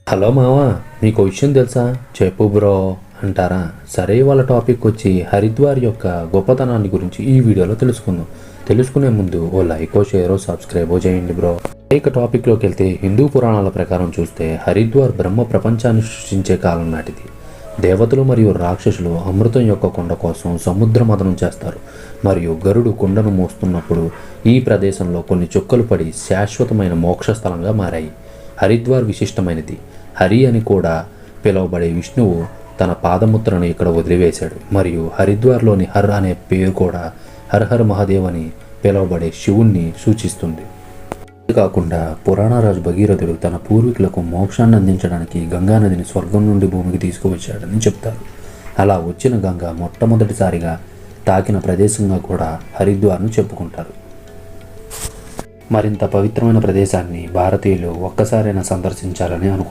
Hello మావా, మీకు విషయం తెలుసా? చెప్పు బ్రో అంటారా? సరే, వాళ్ళ టాపిక్ వచ్చి హరిద్వార్ యొక్క గొప్పతనాన్ని గురించి ఈ వీడియోలో తెలుసుకుందాం. తెలుసుకునే ముందు ఓ లైకో షేరో సబ్స్క్రైబో చేయండి బ్రో. ఇక టాపిక్లోకి వెళ్తే, హిందూ పురాణాల ప్రకారం చూస్తే హరిద్వార్ బ్రహ్మ ప్రపంచాన్ని సృష్టించే కాలం నాటిది. దేవతలు మరియు రాక్షసులు అమృతం యొక్క కొండ కోసం సముద్ర మథనం చేస్తారు, మరియు గరుడు కుండను మోస్తున్నప్పుడు ఈ ప్రదేశంలో కొన్ని చుక్కలు పడి శాశ్వతమైన మోక్ష స్థలంగా మారాయి. హరిద్వార్ విశిష్టమైనది. హరి అని కూడా పిలువబడే విష్ణువు తన పాదముద్రను ఇక్కడ వదిలివేశాడు, మరియు హరిద్వార్లోని హర్ అనే పేరు కూడా హర్ హర్ మహాదేవ్ అని పిలువబడే శివుణ్ణి సూచిస్తుంది. కాకుండా పురాణరాజు భగీరథుడు తన పూర్వీకులకు మోక్షాన్ని అందించడానికి గంగానదిని స్వర్గం నుండి భూమికి తీసుకువచ్చాడని చెప్తారు. అలా వచ్చిన గంగ మొట్టమొదటిసారిగా తాకిన ప్రదేశంగా కూడా హరిద్వార్ను చెప్పుకుంటారు. మరింత పవిత్రమైన ప్రదేశాన్ని భారతీయులు ఒక్కసారైనా సందర్శించాలని అనుకుంటున్నారు.